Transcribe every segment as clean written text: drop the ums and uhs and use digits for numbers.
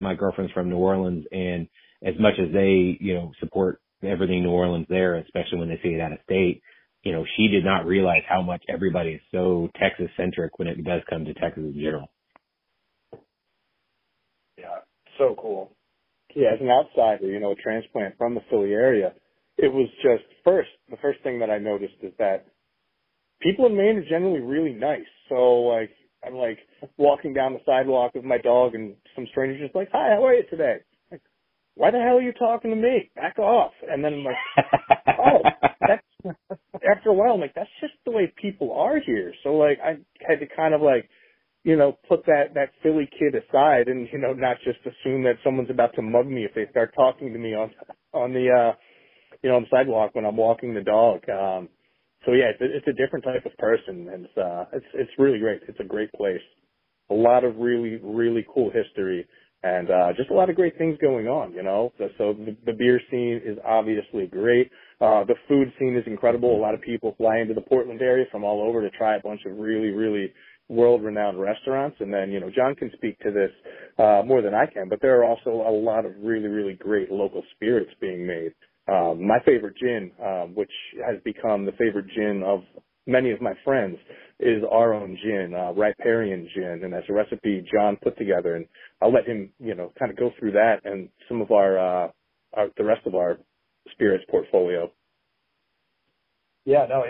My girlfriend's from New Orleans, and as much as they, support everything New Orleans there, especially when they see it out of state, she did not realize how much everybody is so Texas centric when it does come to Texas in general. Yeah, so cool. Yeah, as an outsider, a transplant from the Philly area, it was just the first thing that I noticed is that people in Maine are generally really nice. So, I'm walking down the sidewalk with my dog and some stranger's just like, "Hi, how are you today?" Like, why the hell are you talking to me? Back off. And then I'm like, oh, that's, after a while, I'm like, that's just the way people are here. So, I had to kind of put that Philly kid aside and, not just assume that someone's about to mug me if they start talking to me on the sidewalk when I'm walking the dog. So yeah, it's a different type of person, and it's really great. It's a great place. A lot of really, really cool history, and just a lot of great things going on, So the beer scene is obviously great. The food scene is incredible. A lot of people fly into the Portland area from all over to try a bunch of really, really world-renowned restaurants. And then, John can speak to this more than I can, but there are also a lot of really, really great local spirits being made. My favorite gin, which has become the favorite gin of many of my friends, is our own gin, Riparian gin, and that's a recipe John put together. And I'll let him, kind of go through that and some of the rest of our spirits portfolio. Yeah, no,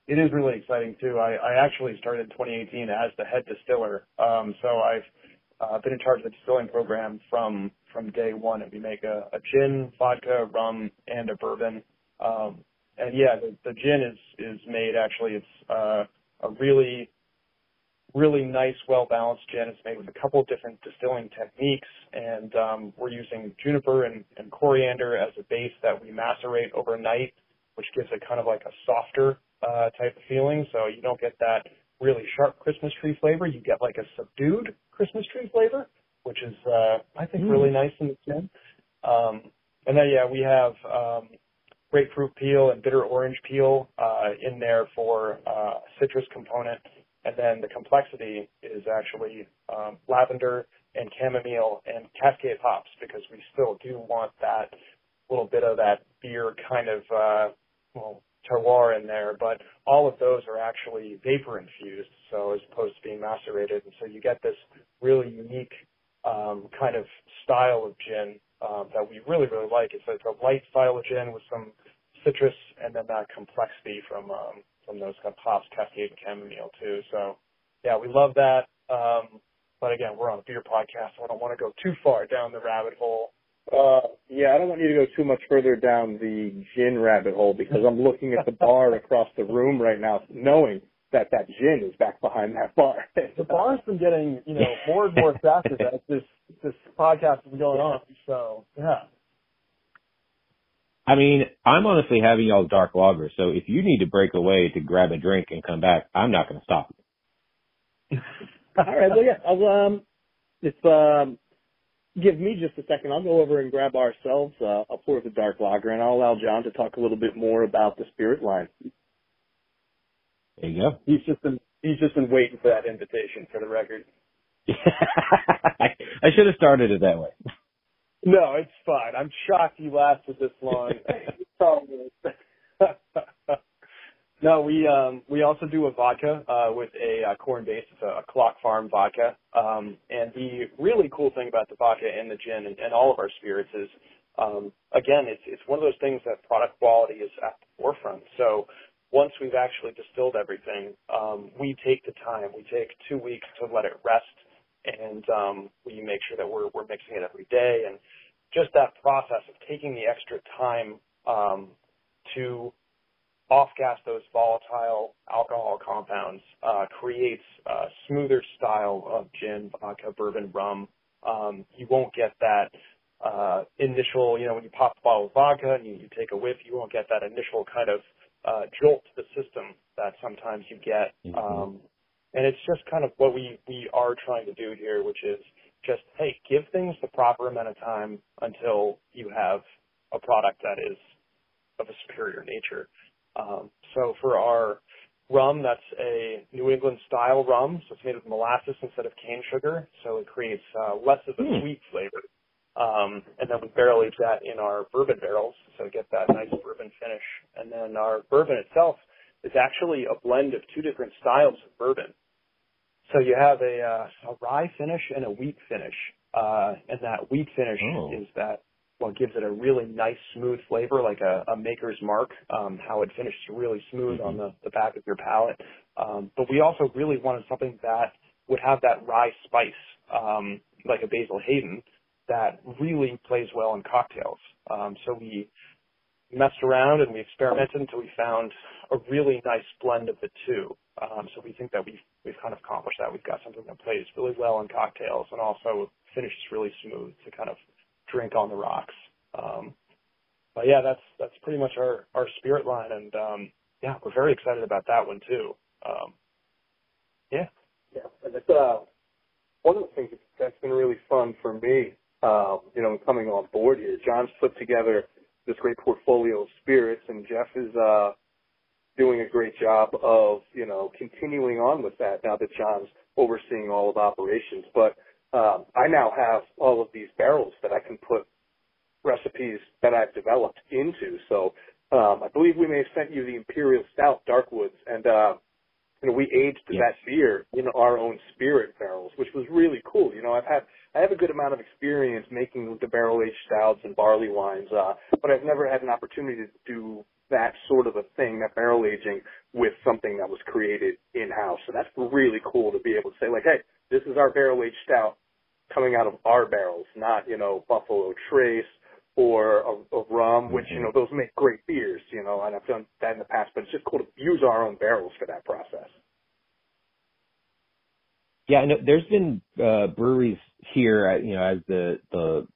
it is really exciting too. I actually started in 2018 as the head distiller, so I've been in charge of the distilling program from day one, and we make a gin, vodka, rum, and a bourbon. And yeah, the gin is made, actually, it's a really, really nice, well-balanced gin. It's made with a couple of different distilling techniques, and we're using juniper and coriander as a base that we macerate overnight, which gives it kind of like a softer type of feeling. So you don't get that really sharp Christmas tree flavor. You get like a subdued Christmas tree flavor, which is, I think, really nice in the gin. And then, yeah, we have grapefruit peel and bitter orange peel in there for citrus component. And then the complexity is actually lavender and chamomile and cascade hops, because we still do want that little bit of that beer kind of, terroir in there. But all of those are actually vapor infused, so as opposed to being macerated. And so you get this really unique kind of style of gin that we really, really like. It's a light style of gin with some citrus, and then that complexity from those kind of hops, cascade, and chamomile too. So yeah, we love that. But again, we're on a beer podcast, so I don't want to go too far down the rabbit hole. Yeah, I don't want you to go too much further down the gin rabbit hole, because I'm looking at the bar across the room right now, knowing that gin is back behind that bar. The bar's been getting, more and more attractive as this podcast has been going on. So yeah. I mean, I'm honestly having y'all dark lager, so if you need to break away to grab a drink and come back, I'm not going to stop. All right, well, yeah, give me just a second. I'll go over and grab ourselves a pour of the dark lager, and I'll allow John to talk a little bit more about the spirit line. There you go. He's just been waiting for that invitation, for the record. I should have started it that way. No, it's fine. I'm shocked you lasted this long. No, we also do a vodka with a corn base. It's a Clock Farm vodka. And the really cool thing about the vodka and the gin and all of our spirits is, again, it's one of those things that product quality is at the forefront. So once we've actually distilled everything, we take the time. We take 2 weeks to let it rest, and we make sure that we're mixing it every day. And just that process of taking the extra time to off-gas those volatile alcohol compounds creates a smoother style of gin, vodka, bourbon, rum. You won't get that initial, when you pop a bottle of vodka and you take a whiff, you won't get that initial kind of jolt to the system that sometimes you get. Mm-hmm. And it's just kind of what we are trying to do here, which is just, hey, give things the proper amount of time until you have a product that is of a superior nature. So for our rum that's a New England style rum, so it's made with molasses instead of cane sugar, so it creates less of a sweet flavor. And then we barrel age that in our bourbon barrels, so get that nice bourbon finish. And then our bourbon itself is actually a blend of two different styles of bourbon. So you have a rye finish and a wheat finish. And that wheat finish is that what gives it a really nice, smooth flavor, like a maker's mark, how it finishes really smooth on the back of your palate. But we also really wanted something that would have that rye spice, like a Basil Hayden, that really plays well in cocktails. So we messed around and we experimented until we found a really nice blend of the two. So we think that we've kind of accomplished that. We've got something that plays really well in cocktails and also finishes really smooth to kind of drink on the rocks. But yeah, that's pretty much our spirit line, and yeah, we're very excited about that one too. Yeah, and it's one of the things that's been really fun for me, coming on board here. John's put together this great portfolio of spirits, and Jeff is doing a great job of, continuing on with that now that John's overseeing all of operations. But I now have all of these barrels that I can put recipes that I've developed into. So I believe we may have sent you the Imperial Stout Darkwoods, and we aged that beer in our own spirit barrels, which was really cool. I have a good amount of experience making the barrel-aged stouts and barley wines, but I've never had an opportunity to do that sort of a thing, that barrel aging, with something that was created in-house. So that's really cool to be able to say, like, hey, this is our barrel-aged stout coming out of our barrels, not, Buffalo Trace or a rum, which, those make great beers, and I've done that in the past, but it's just cool to use our own barrels for that process. Yeah, I know there's been breweries here, as the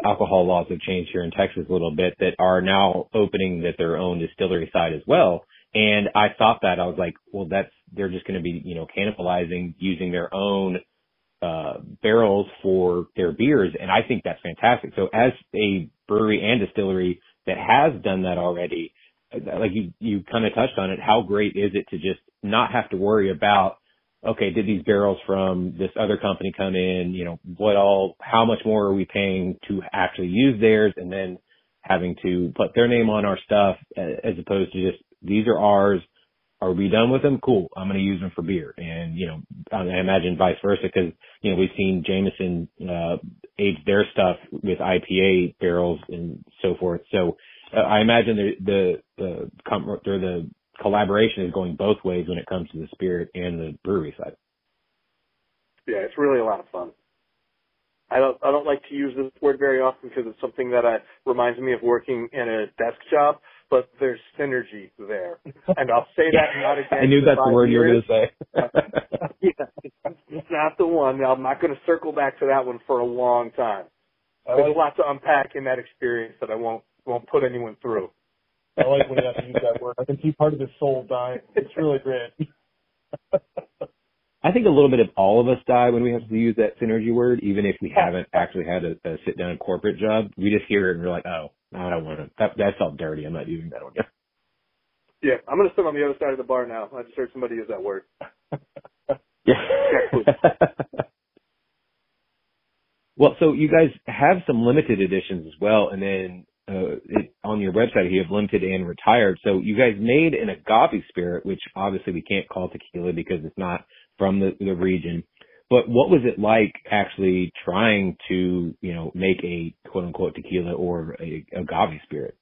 alcohol laws have changed here in Texas a little bit, that are now opening their own distillery side as well. And I thought that, I was like, well, they're just going to be, cannibalizing using their own barrels for their beers. And I think that's fantastic. So as a brewery and distillery that has done that already, like you kind of touched on it, how great is it to just not have to worry about, okay, did these barrels from this other company come in? How much more are we paying to actually use theirs, and then having to put their name on our stuff, as opposed to just, these are ours. Are we done with them? Cool. I'm going to use them for beer. And, I imagine vice versa, because, we've seen Jameson, age their stuff with IPA barrels and so forth. So I imagine the collaboration is going both ways when it comes to the spirit and the brewery side. Yeah, it's really a lot of fun. I don't like to use this word very often because it's something that reminds me of working in a desk job, but there's synergy there. And I'll say that not again. I knew that's the word you were going to say. Yeah, it's not the one. I'm not going to circle back to that one for a long time. There's a lot to unpack in that experience that I won't put anyone through. I like when you have to use that word. I can see part of his soul die. It's really great. I think a little bit of all of us die when we have to use that synergy word, even if we haven't actually had a sit-down corporate job. We just hear it and we're like, oh, I don't want to. That felt dirty. I'm not using that one. Yeah, I'm going to sit on the other side of the bar now. I just heard somebody use that word. Yeah. Well, so you guys have some limited editions as well, and then on your website you have limited and retired. So you guys made an agave spirit, which obviously we can't call tequila because it's not from the region. But what was it like actually trying to, make a quote unquote tequila or a agave spirit?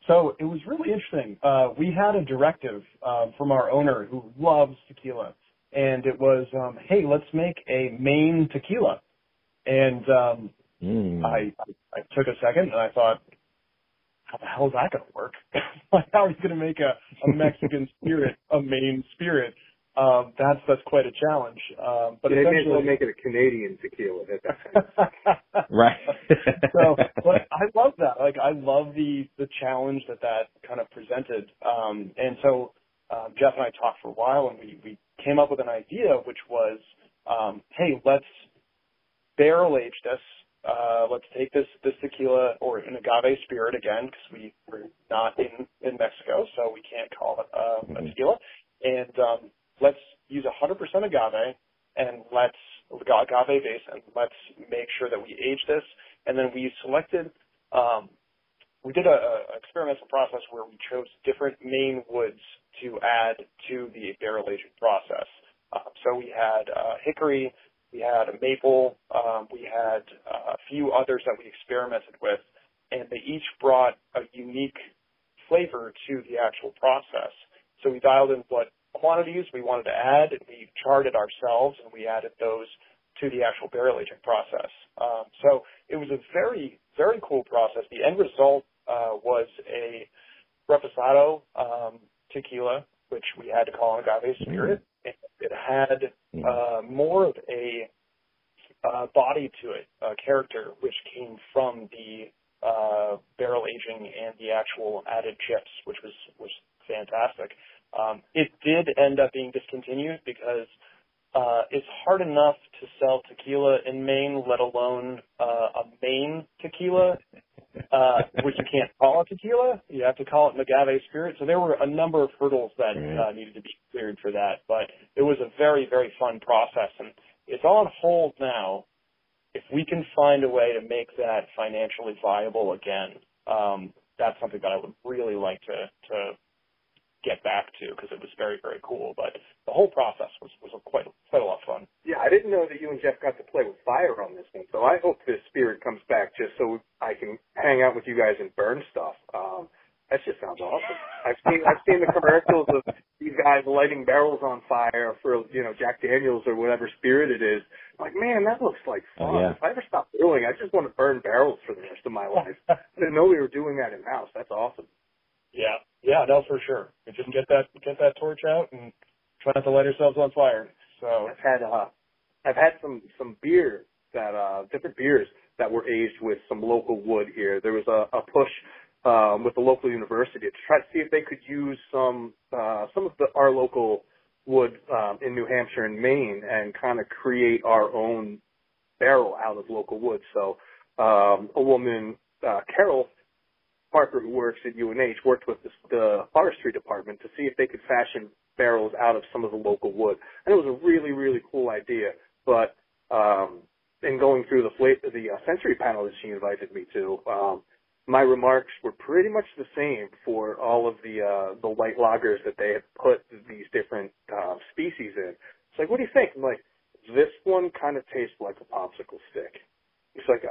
So it was really interesting. We had a directive from our owner who loves tequila, and it was, hey, let's make a Maine tequila. And I took a second and I thought, how the hell is that going to work? Like, how are you going to make a Mexican spirit a Maine spirit? That's quite a challenge. But they may as well essentially make it a Canadian tequila. Right. So, but I love that. Like, I love the challenge that kind of presented. And so Jeff and I talked for a while, and we came up with an idea, which was, hey, let's barrel age this let's take this tequila or an agave spirit again, because we're not in Mexico, so we can't call it a tequila. And let's use 100% agave, and agave base, and let's make sure that we age this. And then we selected, we did an experimental process where we chose different main woods to add to the barrel aging process. So we had hickory, we had a maple, we had a few others that we experimented with, and they each brought a unique flavor to the actual process. So we dialed in what quantities we wanted to add, and we charted ourselves, and we added those to the actual barrel aging process. So it was a very, very cool process. The end result was a reposado tequila, which we had to call an agave spirit. It had more of a body to it, character, which came from the barrel aging and the actual added chips, which was fantastic. It did end up being discontinued because it's hard enough to sell tequila in Maine, let alone a Maine tequila, which you can't call a tequila. You have to call it an agave spirit. So there were a number of hurdles that needed to be cleared for that. But it was a very, very fun process. And it's on hold now. If we can find a way to make that financially viable again, that's something that I would really like to get back to, because it was very, very cool. But the whole process was quite a lot of fun. Yeah, I didn't know that you and Jeff got to play with fire on this one, so I hope this spirit comes back just so I can hang out with you guys and burn stuff. That just sounds awesome. I've seen the commercials of these guys lighting barrels on fire for, Jack Daniels or whatever spirit it is. I'm like, man, that looks like fun. Oh, yeah. If I ever stop brewing, I just want to burn barrels for the rest of my life. I didn't know we were doing that in house. That's awesome. Yeah, no, for sure. You just get that torch out and try not to light ourselves on fire. So I've had some beer that different beers that were aged with some local wood here. There was a push with the local university to try to see if they could use some of our local wood in New Hampshire and Maine and kind of create our own barrel out of local wood. So a woman, Carol Parker, who works at UNH, worked with the forestry department to see if they could fashion barrels out of some of the local wood. And it was a really, really cool idea. But in going through the sensory panel that she invited me to, my remarks were pretty much the same for all of the white lagers that they had put these different species in. It's like, what do you think? I'm like, this one kind of tastes like a popsicle stick. It's like,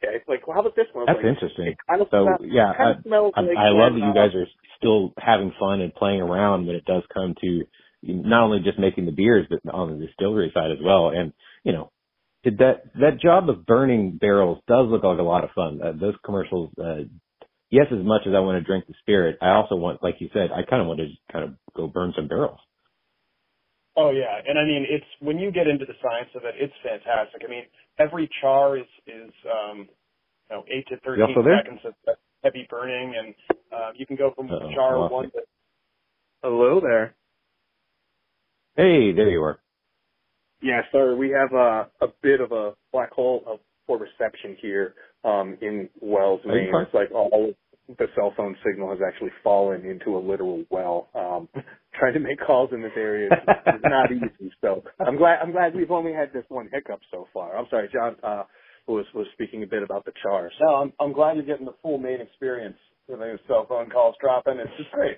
okay, like, well, how about this one? That's interesting. I love that you guys are still having fun and playing around when it does come to not only just making the beers, but on the distillery side as well. And, that job of burning barrels does look like a lot of fun. Those commercials, yes, as much as I want to drink the spirit, I also want, like you said, I kind of want to just kind of go burn some barrels. Oh, yeah. And I mean, it's when you get into the science of it, it's fantastic. I mean, every char is 8 to 13 seconds of heavy burning, and you can go from char one to... Hello there. Hey, there you are. Yeah, sorry, we have a bit of a black hole for reception here in Wells, Maine. It's like all of the cell phone signal has actually fallen into a literal well. Trying to make calls in this area is not easy. So I'm glad we've only had this one hiccup so far. I'm sorry, John was speaking a bit about the char. So. No, I'm glad you're getting the full Maine experience with those cell phone calls dropping. It's just great.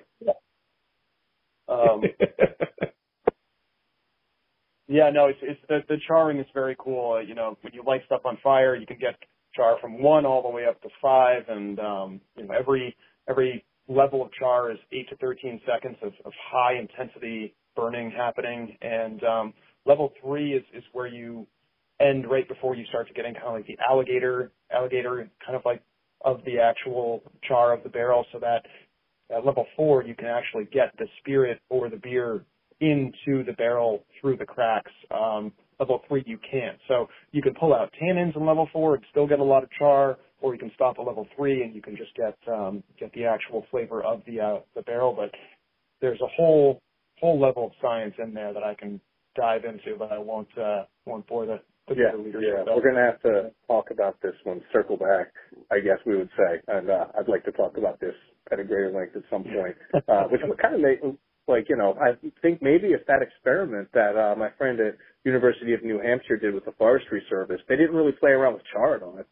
Yeah, no, it's the charring is very cool. When you light stuff on fire, you can get char from 1 all the way up to 5, and every level of char is 8 to 13 seconds of high intensity burning happening, and level 3 is where you end right before you start to get in kind of like the alligator kind of like of the actual char of the barrel, so that at level 4 you can actually get the spirit or the beer into the barrel through the cracks. Level 3 you can't. So you can pull out tannins in level 4 and still get a lot of char, or you can stop at level 3 and you can just get the actual flavor of the barrel. But there's a whole level of science in there that I can dive into, but I won't bore the Yeah, we're going to have to talk about this one, circle back, I guess we would say. And I'd like to talk about this at a greater length at some point, which would kind of make, like, you know, I think maybe if that experiment that my friend at University of New Hampshire did with the Forestry Service, they didn't really play around with chard on it.